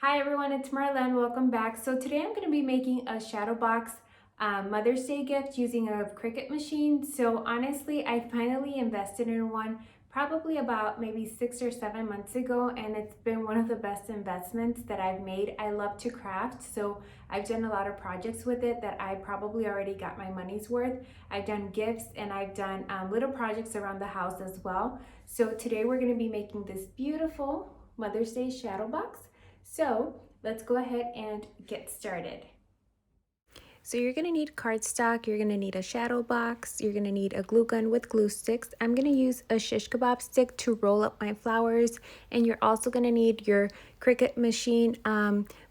Hi everyone, it's Marlene. Welcome back. So today I'm going to be making a shadow box Mother's Day gift using a Cricut machine. So honestly, I finally invested in one probably about maybe 6 or 7 months ago, and it's been one of the best investments that I've made. I love to craft, so I've done a lot of projects with it that I probably already got my money's worth. I've done gifts and I've done little projects around the house as well. So today we're going to be making this beautiful Mother's Day shadow box. So let's go ahead and get started. So you're going to need cardstock, you're going to need a shadow box, you're going to need a glue gun with glue sticks. I'm going to use a shish kebab stick to roll up my flowers, and you're also going to need your Cricut machine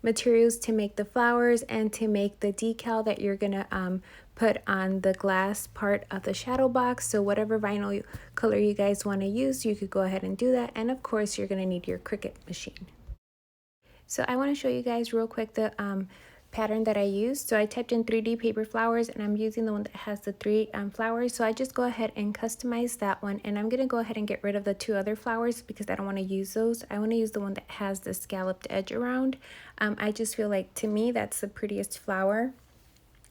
materials to make the flowers and to make the decal that you're going to put on the glass part of the shadow box. So whatever vinyl color you guys want to use, you could go ahead and do that. And of course, you're going to need your Cricut machine. So I want to show you guys real quick the pattern that I used. So I typed in 3D paper flowers, and I'm using the one that has the three flowers. So I just go ahead and customize that one, and I'm going to go ahead and get rid of the two other flowers because I don't want to use those. I want to use the one that has the scalloped edge around. I just feel like, to me, that's the prettiest flower.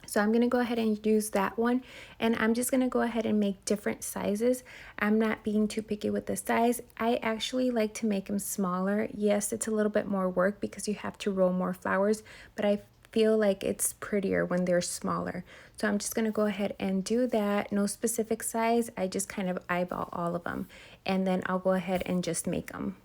So I'm going to go ahead and use that one, and I'm just going to go ahead and make different sizes. I'm not being too picky with the size. I actually like to make them smaller. Yes, it's a little bit more work because you have to roll more flowers, but I feel like it's prettier when they're smaller. So I'm just going to go ahead and do that. No specific size. I just kind of eyeball all of them, and then I'll go ahead and just make them.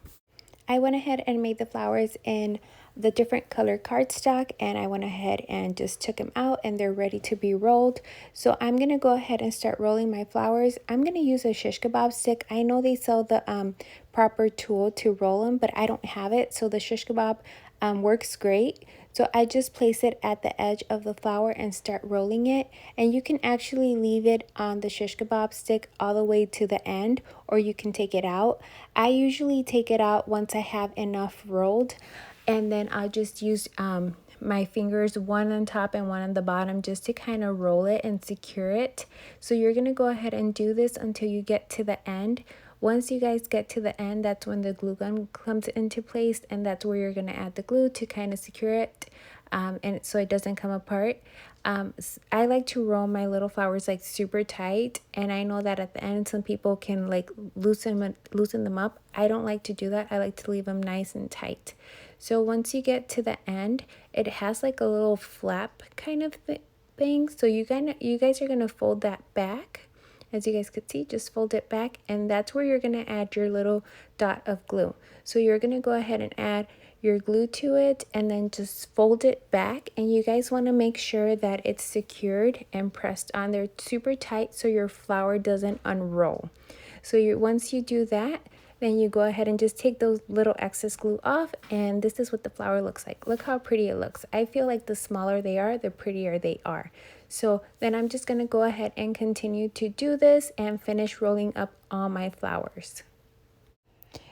I went ahead and made the flowers in the different color cardstock, and I went ahead and just took them out, and they're ready to be rolled. So I'm going to go ahead and start rolling my flowers. I'm going to use a shish kebab stick. I know they sell the proper tool to roll them, but I don't have it. So the shish kebab works great. So I just place it at the edge of the flower and start rolling it. And you can actually leave it on the shish kebab stick all the way to the end, or you can take it out. I usually take it out once I have enough rolled, and then I'll just use my fingers, one on top and one on the bottom, just to kind of roll it and secure it. So you're going to go ahead and do this until you get to the end. Once you guys get to the end, that's when the glue gun comes into place, and that's where you're going to add the glue to kind of secure it, and so it doesn't come apart. I like to roll my little flowers like super tight, and I know that at the end some people can like loosen them up. I don't like to do that. I like to leave them nice and tight. So once you get to the end, it has like a little flap kind of thing. So you guys are gonna fold that back. As you guys could see, just fold it back, and that's where you're going to add your little dot of glue. So you're going to go ahead and add your glue to it, and then just fold it back, and you guys want to make sure that it's secured and pressed on there super tight so your flower doesn't unroll. So once you do that, then you go ahead and just take those little excess glue off, and this is what the flower looks like. Look how pretty it looks. I feel like the smaller they are, the prettier they are. So then I'm just going to go ahead and continue to do this and finish rolling up all my flowers.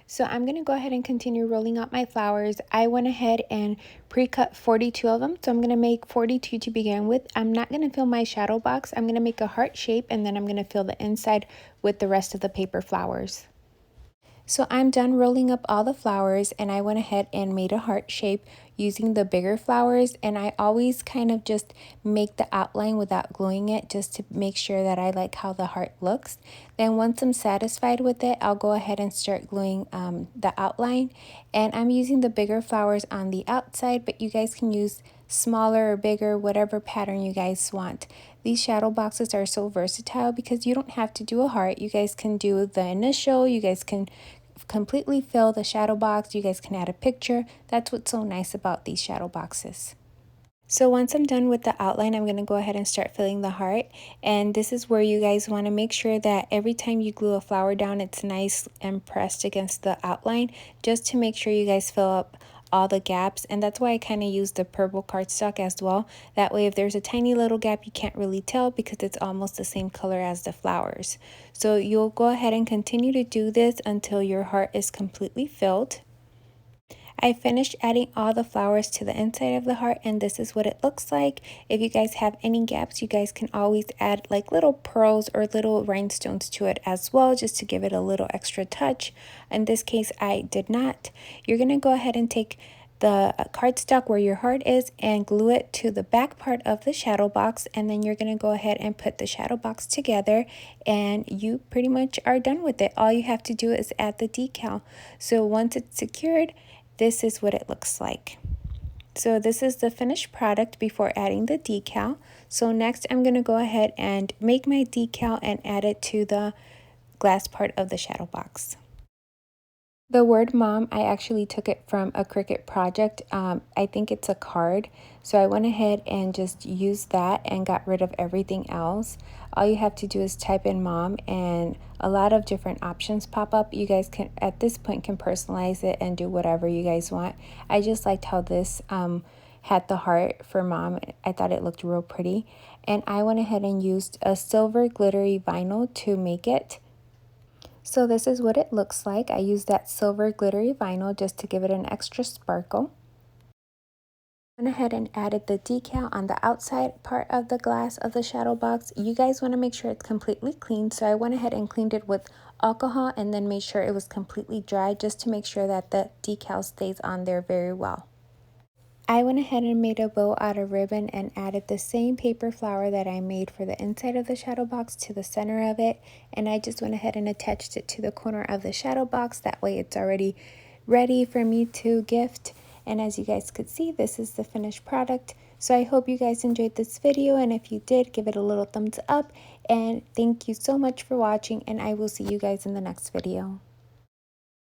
So I'm going to go ahead and continue rolling out my flowers. I went ahead and pre-cut 42 of them. So I'm going to make 42 to begin with. I'm not going to fill my shadow box. I'm going to make a heart shape, and then I'm going to fill the inside with the rest of the paper flowers. So I'm done rolling up all the flowers, and I went ahead and made a heart shape using the bigger flowers, and I always kind of just make the outline without gluing it, just to make sure that I like how the heart looks. Then once I'm satisfied with it, I'll go ahead and start gluing the outline, and I'm using the bigger flowers on the outside, but you guys can use smaller or bigger, whatever pattern you guys want. These shadow boxes are so versatile because you don't have to do a heart. You guys can do the initial, you guys can completely fill the shadow box, you guys can add a picture. That's what's so nice about these shadow boxes. So once I'm done with the outline, I'm going to go ahead and start filling the heart. And this is where you guys want to make sure that every time you glue a flower down, it's nice and pressed against the outline, just to make sure you guys fill up all the gaps. And that's why I kind of use the purple cardstock as well. That way, if there's a tiny little gap, you can't really tell because it's almost the same color as the flowers. So you'll go ahead and continue to do this until your heart is completely filled. I finished adding all the flowers to the inside of the heart, and this is what it looks like. If you guys have any gaps, you guys can always add like little pearls or little rhinestones to it as well, just to give it a little extra touch. In this case, I did not. You're going to go ahead and take the cardstock where your heart is and glue it to the back part of the shadow box, and then you're going to go ahead and put the shadow box together, and you pretty much are done with it. All you have to do is add the decal. So once it's secured, this is what it looks like. So this is the finished product before adding the decal. So next I'm going to go ahead and make my decal and add it to the glass part of the shadow box. The word mom, I actually took it from a Cricut project. I think it's a card. So I went ahead and just used that and got rid of everything else. All you have to do is type in mom and a lot of different options pop up. You guys can, at this point, can personalize it and do whatever you guys want. I just liked how this had the heart for mom. I thought it looked real pretty. And I went ahead and used a silver glittery vinyl to make it. So this is what it looks like. I used that silver glittery vinyl just to give it an extra sparkle. I went ahead and added the decal on the outside part of the glass of the shadow box. You guys want to make sure it's completely clean, so I went ahead and cleaned it with alcohol and then made sure it was completely dry just to make sure that the decal stays on there very well. I went ahead and made a bow out of ribbon and added the same paper flower that I made for the inside of the shadow box to the center of it, and I just went ahead and attached it to the corner of the shadow box. That way it's already ready for me to gift. And as you guys could see, this is the finished product. So I hope you guys enjoyed this video, and if you did, give it a little thumbs up, and thank you so much for watching, and I will see you guys in the next video.